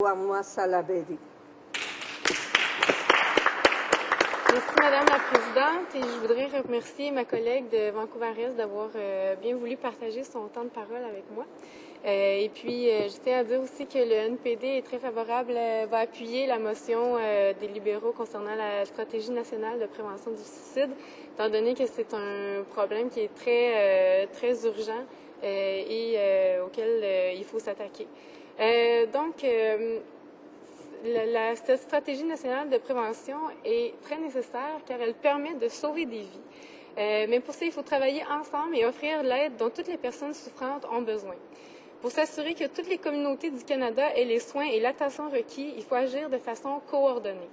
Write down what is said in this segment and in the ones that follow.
Ouamoua Salabedi. Merci, Madame la Présidente, et je voudrais remercier ma collègue de Vancouver-Est d'avoir bien voulu partager son temps de parole avec moi. Et puis, je tiens à dire aussi que le NPD est très favorable, va appuyer la motion des libéraux concernant la stratégie nationale de prévention du suicide, étant donné que c'est un problème qui est très urgent et auquel il faut s'attaquer. Cette stratégie nationale de prévention est très nécessaire car elle permet de sauver des vies. Mais pour ça, il faut travailler ensemble et offrir l'aide dont toutes les personnes souffrantes ont besoin. Pour s'assurer que toutes les communautés du Canada aient les soins et l'attention requis, il faut agir de façon coordonnée.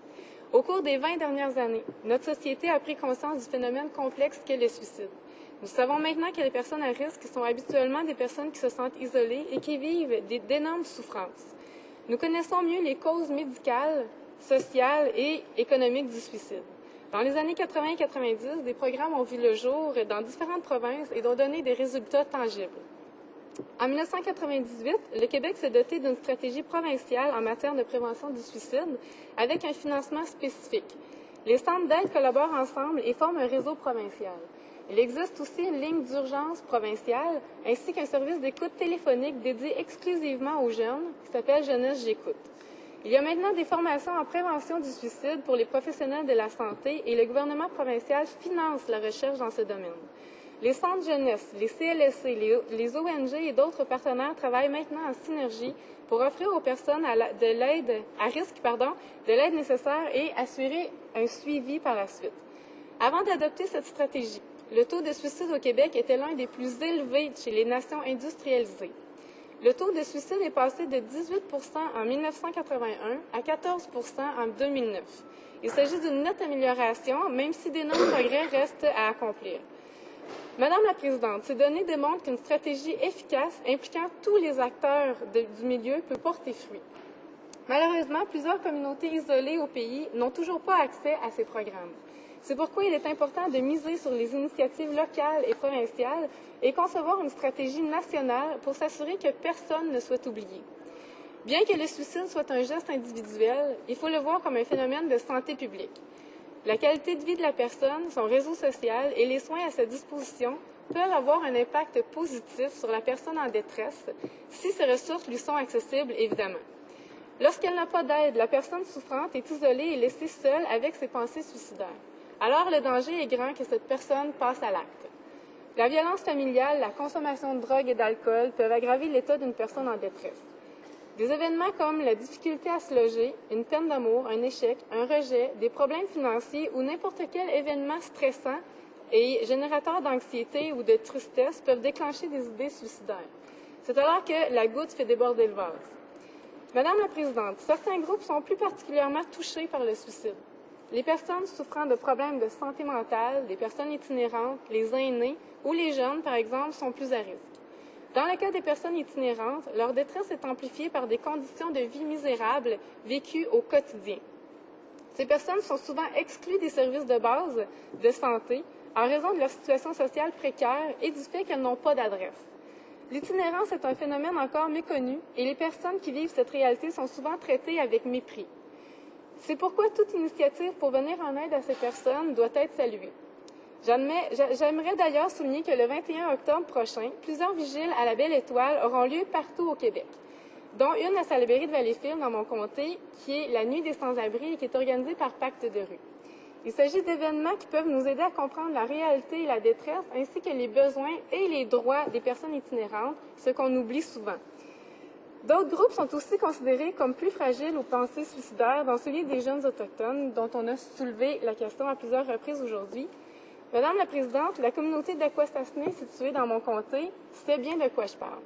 Au cours des 20 dernières années, notre société a pris conscience du phénomène complexe qu'est le suicide. Nous savons maintenant que les personnes à risque sont habituellement des personnes qui se sentent isolées et qui vivent d'énormes souffrances. Nous connaissons mieux les causes médicales, sociales et économiques du suicide. Dans les années 80 et 90, des programmes ont vu le jour dans différentes provinces et ont donné des résultats tangibles. En 1998, le Québec s'est doté d'une stratégie provinciale en matière de prévention du suicide avec un financement spécifique. Les centres d'aide collaborent ensemble et forment un réseau provincial. Il existe aussi une ligne d'urgence provinciale ainsi qu'un service d'écoute téléphonique dédié exclusivement aux jeunes qui s'appelle Jeunesse J'écoute. Il y a maintenant des formations en prévention du suicide pour les professionnels de la santé et le gouvernement provincial finance la recherche dans ce domaine. Les centres jeunesse, les CLSC, les ONG et d'autres partenaires travaillent maintenant en synergie pour offrir aux personnes de l'aide nécessaire et assurer un suivi par la suite. Avant d'adopter cette stratégie, le taux de suicide au Québec était l'un des plus élevés chez les nations industrialisées. Le taux de suicide est passé de 18 % en 1981 à 14 % en 2009. Il s'agit d'une nette amélioration, même si d'énormes progrès restent à accomplir. Madame la Présidente, ces données démontrent qu'une stratégie efficace impliquant tous les acteurs du milieu peut porter fruit. Malheureusement, plusieurs communautés isolées au pays n'ont toujours pas accès à ces programmes. C'est pourquoi il est important de miser sur les initiatives locales et provinciales et concevoir une stratégie nationale pour s'assurer que personne ne soit oublié. Bien que le suicide soit un geste individuel, il faut le voir comme un phénomène de santé publique. La qualité de vie de la personne, son réseau social et les soins à sa disposition peuvent avoir un impact positif sur la personne en détresse si ces ressources lui sont accessibles, évidemment. Lorsqu'elle n'a pas d'aide, la personne souffrante est isolée et laissée seule avec ses pensées suicidaires. Alors, le danger est grand que cette personne passe à l'acte. La violence familiale, la consommation de drogue et d'alcool peuvent aggraver l'état d'une personne en détresse. Des événements comme la difficulté à se loger, une peine d'amour, un échec, un rejet, des problèmes financiers ou n'importe quel événement stressant et générateur d'anxiété ou de tristesse peuvent déclencher des idées suicidaires. C'est alors que la goutte fait déborder le vase. Madame la Présidente, certains groupes sont plus particulièrement touchés par le suicide. Les personnes souffrant de problèmes de santé mentale, les personnes itinérantes, les aînés ou les jeunes, par exemple, sont plus à risque. Dans le cas des personnes itinérantes, leur détresse est amplifiée par des conditions de vie misérables vécues au quotidien. Ces personnes sont souvent exclues des services de base de santé en raison de leur situation sociale précaire et du fait qu'elles n'ont pas d'adresse. L'itinérance est un phénomène encore méconnu et les personnes qui vivent cette réalité sont souvent traitées avec mépris. C'est pourquoi toute initiative pour venir en aide à ces personnes doit être saluée. J'aimerais d'ailleurs souligner que le 21 octobre prochain, plusieurs vigiles à la Belle Étoile auront lieu partout au Québec, dont une à Salaberry de Valleyfield, dans mon comté, qui est la Nuit des sans-abri et qui est organisée par Pacte de rue. Il s'agit d'événements qui peuvent nous aider à comprendre la réalité et la détresse, ainsi que les besoins et les droits des personnes itinérantes, ce qu'on oublie souvent. D'autres groupes sont aussi considérés comme plus fragiles aux pensées suicidaires, dont celui des jeunes autochtones, dont on a soulevé la question à plusieurs reprises aujourd'hui. Madame la Présidente, la communauté d'Aquastasné, située dans mon comté, sait bien de quoi je parle.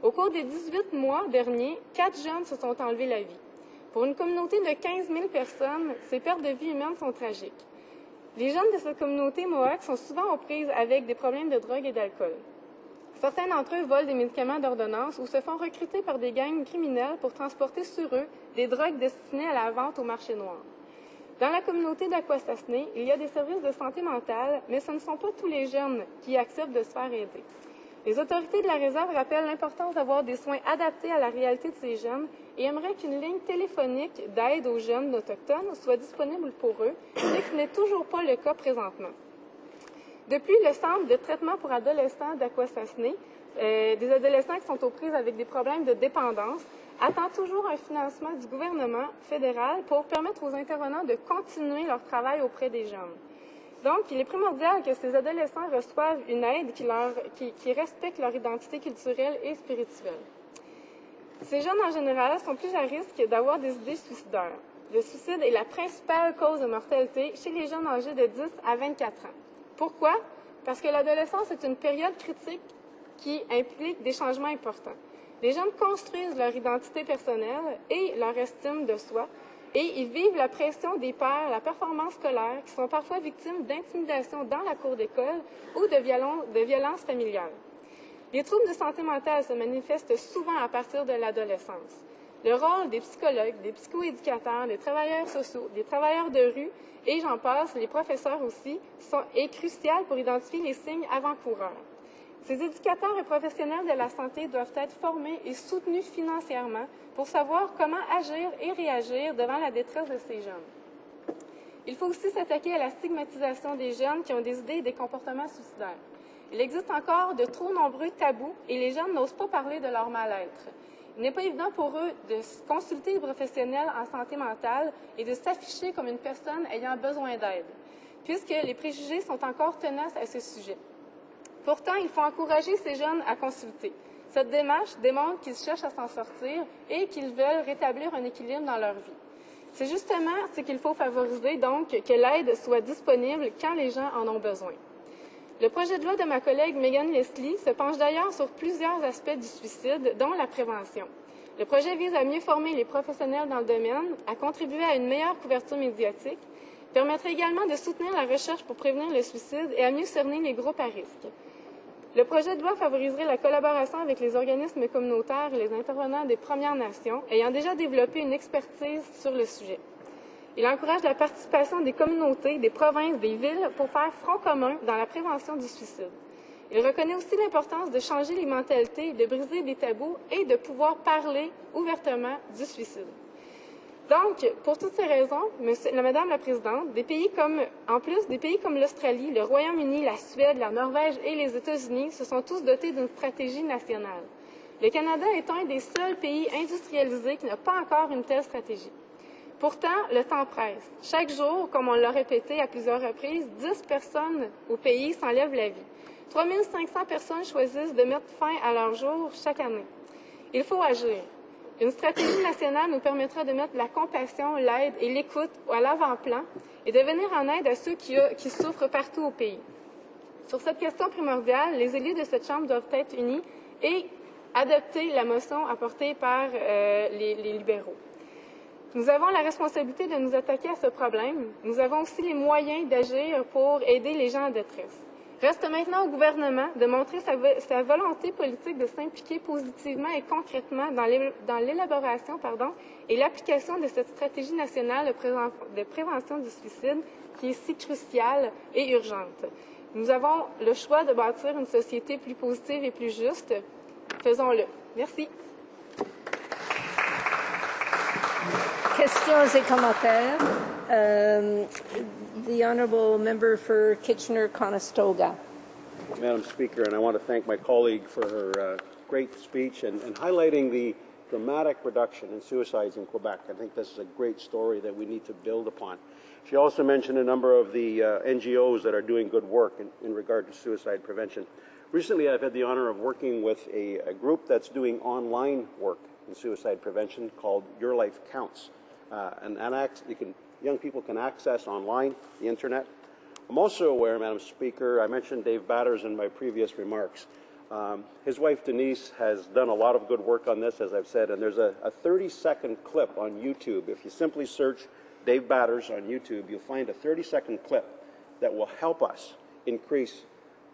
Au cours des 18 mois derniers, 4 jeunes se sont enlevés la vie. Pour une communauté de 15 000 personnes, ces pertes de vie humaines sont tragiques. Les jeunes de cette communauté Mohawk sont souvent aux prises avec des problèmes de drogue et d'alcool. Certains d'entre eux volent des médicaments d'ordonnance ou se font recruter par des gangs criminels pour transporter sur eux des drogues destinées à la vente au marché noir. Dans la communauté d'Aquastasné, il y a des services de santé mentale, mais ce ne sont pas tous les jeunes qui acceptent de se faire aider. Les autorités de la réserve rappellent l'importance d'avoir des soins adaptés à la réalité de ces jeunes et aimeraient qu'une ligne téléphonique d'aide aux jeunes autochtones soit disponible pour eux, ce qui n'est toujours pas le cas présentement. Depuis, le Centre de traitement pour adolescents d'Akwesasne, des adolescents qui sont aux prises avec des problèmes de dépendance, attend toujours un financement du gouvernement fédéral pour permettre aux intervenants de continuer leur travail auprès des jeunes. Donc, il est primordial que ces adolescents reçoivent une aide qui respecte leur identité culturelle et spirituelle. Ces jeunes, en général, sont plus à risque d'avoir des idées suicidaires. Le suicide est la principale cause de mortalité chez les jeunes âgés de 10 à 24 ans. Pourquoi? Parce que l'adolescence est une période critique qui implique des changements importants. Les jeunes construisent leur identité personnelle et leur estime de soi, et ils vivent la pression des pairs, la performance scolaire, qui sont parfois victimes d'intimidation dans la cour d'école ou de violences familiales. Les troubles de santé mentale se manifestent souvent à partir de l'adolescence. Le rôle des psychologues, des psychoéducateurs, des travailleurs sociaux, des travailleurs de rue, et j'en passe, les professeurs aussi, est crucial pour identifier les signes avant-coureurs. Ces éducateurs et professionnels de la santé doivent être formés et soutenus financièrement pour savoir comment agir et réagir devant la détresse de ces jeunes. Il faut aussi s'attaquer à la stigmatisation des jeunes qui ont des idées et des comportements suicidaires. Il existe encore de trop nombreux tabous et les jeunes n'osent pas parler de leur mal-être. Il n'est pas évident pour eux de consulter des professionnels en santé mentale et de s'afficher comme une personne ayant besoin d'aide, puisque les préjugés sont encore tenaces à ce sujet. Pourtant, il faut encourager ces jeunes à consulter. Cette démarche démontre qu'ils cherchent à s'en sortir et qu'ils veulent rétablir un équilibre dans leur vie. C'est justement ce qu'il faut favoriser, donc, que l'aide soit disponible quand les gens en ont besoin. Le projet de loi de ma collègue Megan Leslie se penche d'ailleurs sur plusieurs aspects du suicide, dont la prévention. Le projet vise à mieux former les professionnels dans le domaine, à contribuer à une meilleure couverture médiatique, permettrait également de soutenir la recherche pour prévenir le suicide et à mieux cerner les groupes à risque. Le projet de loi favoriserait la collaboration avec les organismes communautaires et les intervenants des Premières Nations ayant déjà développé une expertise sur le sujet. Il encourage la participation des communautés, des provinces, des villes pour faire front commun dans la prévention du suicide. Il reconnaît aussi l'importance de changer les mentalités, de briser des tabous et de pouvoir parler ouvertement du suicide. Donc, pour toutes ces raisons, Madame la Présidente, des pays comme l'Australie, le Royaume-Uni, la Suède, la Norvège et les États-Unis se sont tous dotés d'une stratégie nationale. Le Canada est un des seuls pays industrialisés qui n'a pas encore une telle stratégie. Pourtant, le temps presse. Chaque jour, comme on l'a répété à plusieurs reprises, 10 personnes au pays s'enlèvent la vie. 3 500 personnes choisissent de mettre fin à leur jour chaque année. Il faut agir. Une stratégie nationale nous permettra de mettre la compassion, l'aide et l'écoute à l'avant-plan et de venir en aide à ceux qui souffrent partout au pays. Sur cette question primordiale, les élus de cette Chambre doivent être unis et adopter la motion apportée par les libéraux. Nous avons la responsabilité de nous attaquer à ce problème. Nous avons aussi les moyens d'agir pour aider les gens en détresse. Reste maintenant au gouvernement de montrer sa volonté politique de s'impliquer positivement et concrètement dans l'élaboration et l'application de cette stratégie nationale de prévention du suicide qui est si cruciale et urgente. Nous avons le choix de bâtir une société plus positive et plus juste. Faisons-le. Merci. Questions et commentaires. The Honourable Member for Kitchener-Conestoga. Madam Speaker, and I want to thank my colleague for her great speech and highlighting the dramatic reduction in suicides in Quebec. I think this is a great story that we need to build upon. She also mentioned a number of the NGOs that are doing good work in regard to suicide prevention. Recently, I've had the honor of working with a group that's doing online work in suicide prevention called Your Life Counts. Young people can access online, the internet. I'm also aware, Madam Speaker, I mentioned Dave Batters in my previous remarks. His wife Denise has done a lot of good work on this, as I've said, and there's a 30-second clip on YouTube. If you simply search Dave Batters on YouTube, you'll find a 30-second clip that will help us increase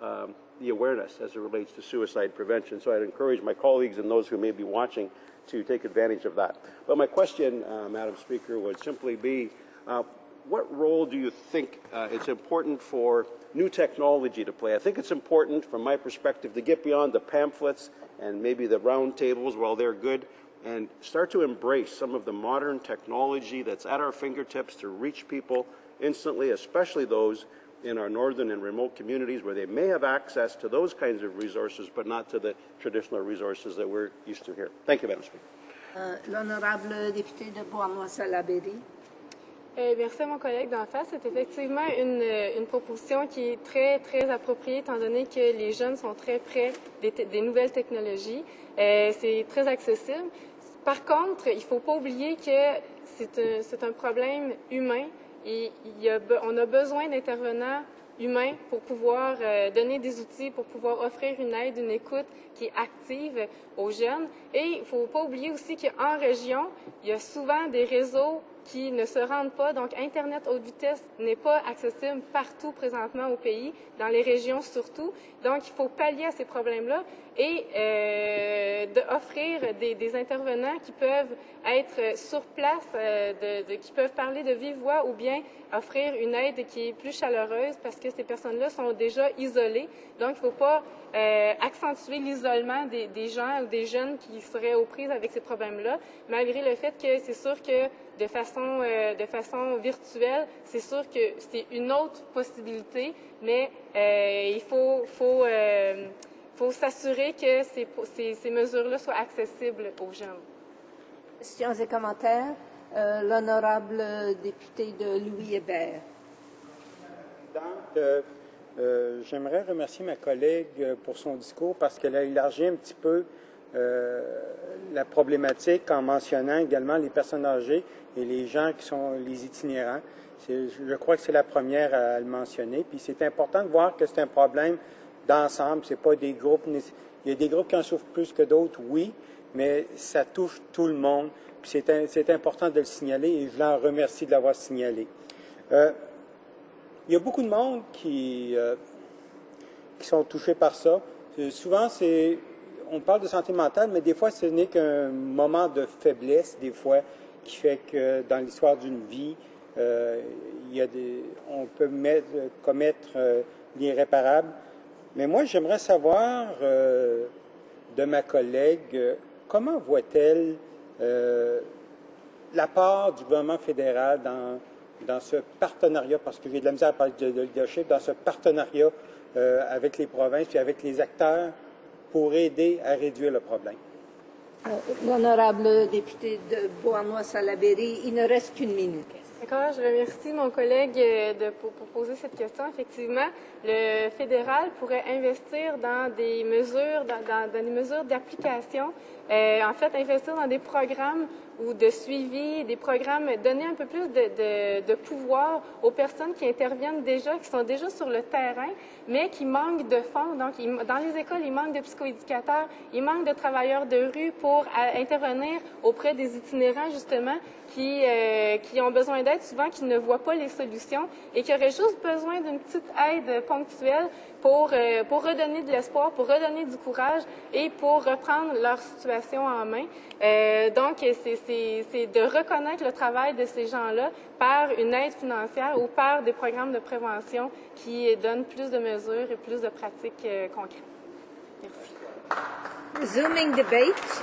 the awareness as it relates to suicide prevention. So I'd encourage my colleagues and those who may be watching to take advantage of that. But my question, Madam Speaker, would simply be, what role do you think it's important for new technology to play. I think it's important, from my perspective, to get beyond the pamphlets and maybe the round tables, while they're good, and start to embrace some of the modern technology that's at our fingertips to reach people instantly, especially those in our northern and remote communities where they may have access to those kinds of resources, but not to the traditional resources that we're used to here. Thank you, Madam Speaker. L'honorable député de Beauharnois-Salaberry. Merci à mon collègue d'en face. C'est effectivement une proposition qui est très, très appropriée, étant donné que les jeunes sont très près des nouvelles technologies. C'est très accessible. Par contre, il ne faut pas oublier que c'est un problème humain et on a besoin d'intervenants humains pour pouvoir donner des outils, pour pouvoir offrir une aide, une écoute qui est active aux jeunes. Et il ne faut pas oublier aussi qu'en région, il y a souvent des réseaux qui ne se rendent pas. Donc, Internet haute vitesse n'est pas accessible partout présentement au pays, dans les régions surtout. Donc, il faut pallier à ces problèmes-là et d'offrir des intervenants qui peuvent être sur place, qui peuvent parler de vive voix ou bien offrir une aide qui est plus chaleureuse parce que ces personnes-là sont déjà isolées. Donc, il ne faut pas accentuer l'isolement des gens ou des jeunes qui seraient aux prises avec ces problèmes-là, malgré le fait que c'est sûr que de façon virtuelle, c'est sûr que c'est une autre possibilité, mais il faut s'assurer que ces mesures-là soient accessibles aux jeunes. Questions et commentaires. L'honorable député de Louis-Hébert. J'aimerais remercier ma collègue pour son discours parce qu'elle a élargi un petit peu la problématique en mentionnant également les personnes âgées et les gens qui sont les itinérants. Je crois que c'est la première à le mentionner. Puis c'est important de voir que c'est un problème d'ensemble. C'est pas des groupes. Il y a des groupes qui en souffrent plus que d'autres, oui, mais ça touche tout le monde. Puis c'est important de le signaler et je l'en remercie de l'avoir signalé. Il y a beaucoup de monde qui sont touchés par ça. Souvent, on parle de santé mentale, mais des fois, ce n'est qu'un moment de faiblesse, des fois, qui fait que dans l'histoire d'une vie, on peut commettre l'irréparable. Mais moi, j'aimerais savoir de ma collègue, comment voit-elle la part du gouvernement fédéral dans ce partenariat, parce que j'ai de la misère à parler de leadership, dans ce partenariat avec les provinces et avec les acteurs pour aider à réduire le problème. L'honorable député de Beauharnois-Salaberry, il ne reste qu'une minute. D'accord, je remercie mon collègue pour poser cette question. Effectivement, le fédéral pourrait investir dans des mesures, dans des mesures d'application. En fait, investir dans des programmes ou de suivi, des programmes, donner un peu plus de pouvoir aux personnes qui interviennent déjà, qui sont déjà sur le terrain, mais qui manquent de fonds. Donc, dans les écoles, il manque de psychoéducateurs, il manque de travailleurs de rue pour intervenir auprès des itinérants, justement, qui ont besoin d'aide, souvent qui ne voient pas les solutions et qui auraient juste besoin d'une petite aide ponctuelle pour redonner de l'espoir, pour redonner du courage et pour reprendre leur situation en main. Donc, c'est de reconnaître le travail de ces gens-là par une aide financière ou par des programmes de prévention qui donnent plus de mesures et plus de pratiques concrètes. Merci. Resuming debate.